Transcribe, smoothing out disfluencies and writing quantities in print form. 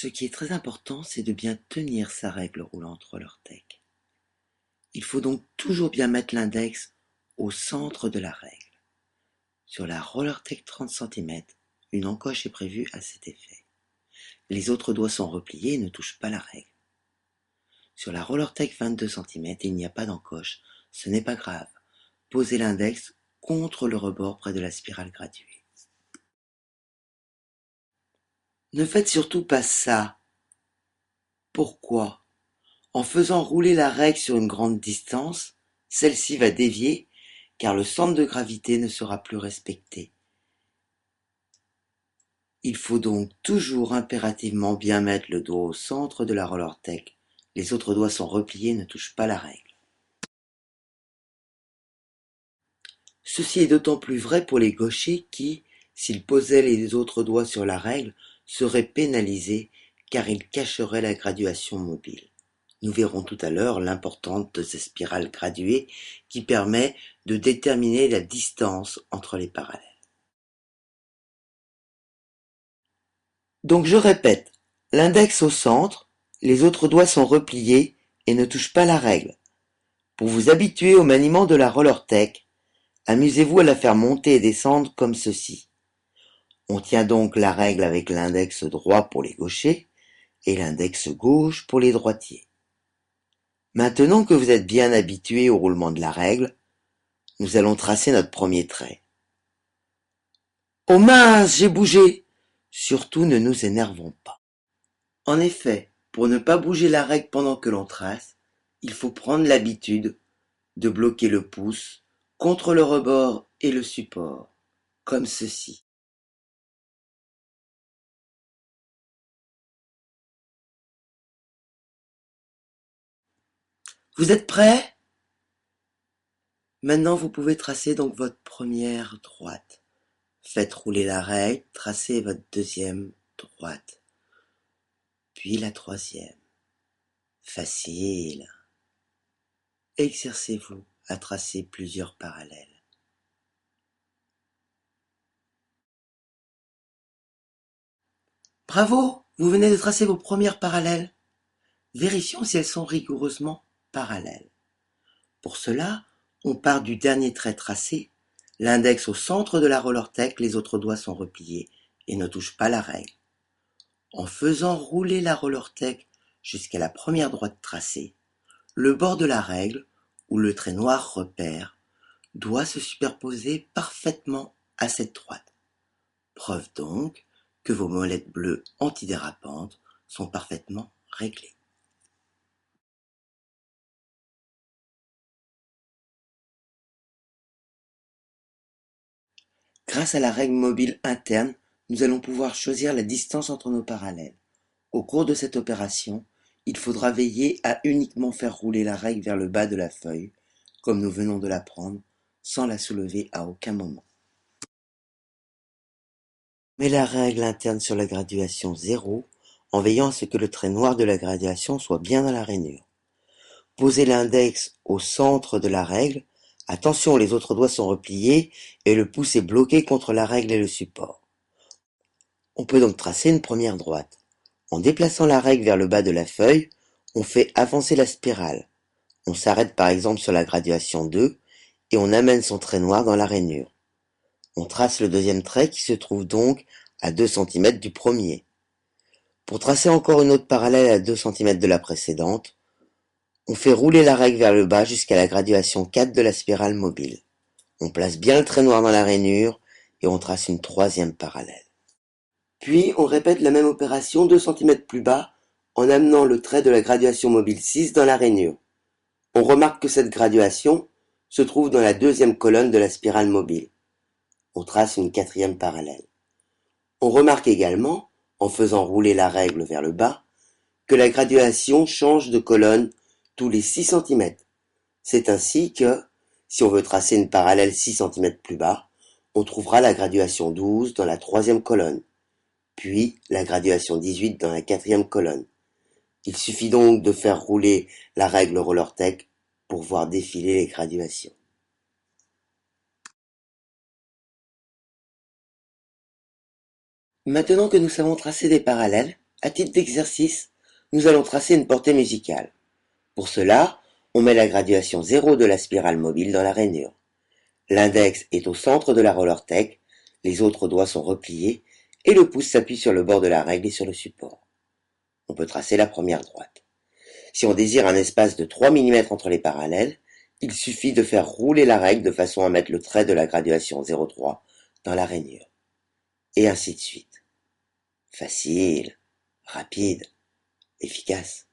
Ce qui est très important, c'est de bien tenir sa règle roulante RollerTech. Il faut donc toujours bien mettre l'index au centre de la règle. Sur la RollerTech 30 cm, une encoche est prévue à cet effet. Les autres doigts sont repliés et ne touchent pas la règle. Sur la RollerTech 22 cm, il n'y a pas d'encoche, ce n'est pas grave. Posez l'index contre le rebord près de la spirale graduée. Ne faites surtout pas ça. Pourquoi? En faisant rouler la règle sur une grande distance, celle-ci va dévier car le centre de gravité ne sera plus respecté. Il faut donc toujours impérativement bien mettre le doigt au centre de la RollerTech. Les autres doigts sont repliés et ne touchent pas la règle. Ceci est d'autant plus vrai pour les gauchers qui, s'ils posaient les autres doigts sur la règle, seraient pénalisés car ils cacheraient la graduation mobile. Nous verrons tout à l'heure l'importance de ces spirales graduées qui permet de déterminer la distance entre les parallèles. Donc je répète, l'index au centre, les autres doigts sont repliés et ne touchent pas la règle. Pour vous habituer au maniement de la RollerTech, amusez-vous à la faire monter et descendre comme ceci. On tient donc la règle avec l'index droit pour les gauchers et l'index gauche pour les droitiers. Maintenant que vous êtes bien habitué au roulement de la règle, nous allons tracer notre premier trait. Oh mince, j'ai bougé! Surtout ne nous énervons pas. En effet, pour ne pas bouger la règle pendant que l'on trace, il faut prendre l'habitude de bloquer le pouce contre le rebord et le support, comme ceci. Vous êtes prêts? Maintenant, vous pouvez tracer donc votre première droite. Faites rouler la règle, tracez votre deuxième droite, puis la troisième. Facile. Exercez-vous à tracer plusieurs parallèles. Bravo! Vous venez de tracer vos premières parallèles. Vérifions si elles sont rigoureusement parallèles. Pour cela, on part du dernier trait tracé, l'index au centre de la RollerTech, les autres doigts sont repliés et ne touchent pas la règle. En faisant rouler la RollerTech jusqu'à la première droite tracée, le bord de la règle, où le trait noir repère, doit se superposer parfaitement à cette droite. Preuve donc que vos molettes bleues antidérapantes sont parfaitement réglées. Grâce à la règle mobile interne, nous allons pouvoir choisir la distance entre nos parallèles. Au cours de cette opération, il faudra veiller à uniquement faire rouler la règle vers le bas de la feuille, comme nous venons de l'apprendre, sans la soulever à aucun moment. Mets la règle interne sur la graduation 0, en veillant à ce que le trait noir de la graduation soit bien dans la rainure. Posez l'index au centre de la règle. Attention, les autres doigts sont repliés et le pouce est bloqué contre la règle et le support. On peut donc tracer une première droite. En déplaçant la règle vers le bas de la feuille, on fait avancer la spirale. On s'arrête par exemple sur la graduation 2 et on amène son trait noir dans la rainure. On trace le deuxième trait qui se trouve donc à 2 cm du premier. Pour tracer encore une autre parallèle à 2 cm de la précédente, on fait rouler la règle vers le bas jusqu'à la graduation 4 de la spirale mobile. On place bien le trait noir dans la rainure et on trace une troisième parallèle. Puis on répète la même opération 2 cm plus bas en amenant le trait de la graduation mobile 6 dans la rainure. On remarque que cette graduation se trouve dans la deuxième colonne de la spirale mobile. On trace une quatrième parallèle. On remarque également, en faisant rouler la règle vers le bas, que la graduation change de colonne tous les 6 cm. C'est ainsi que, si on veut tracer une parallèle 6 cm plus bas, on trouvera la graduation 12 dans la troisième colonne, puis la graduation 18 dans la quatrième colonne. Il suffit donc de faire rouler la règle RollerTech pour voir défiler les graduations. Maintenant que nous savons tracer des parallèles, À titre d'exercice, nous allons tracer une portée musicale. Pour cela, on met la graduation 0 de la spirale mobile dans la rainure. L'index est au centre de la roller tech, les autres doigts sont repliés et le pouce s'appuie sur le bord de la règle et sur le support. On peut tracer la première droite. Si on désire un espace de 3 mm entre les parallèles, il suffit de faire rouler la règle de façon à mettre le trait de la graduation 0,3 dans la rainure. Et ainsi de suite. Facile, rapide, efficace.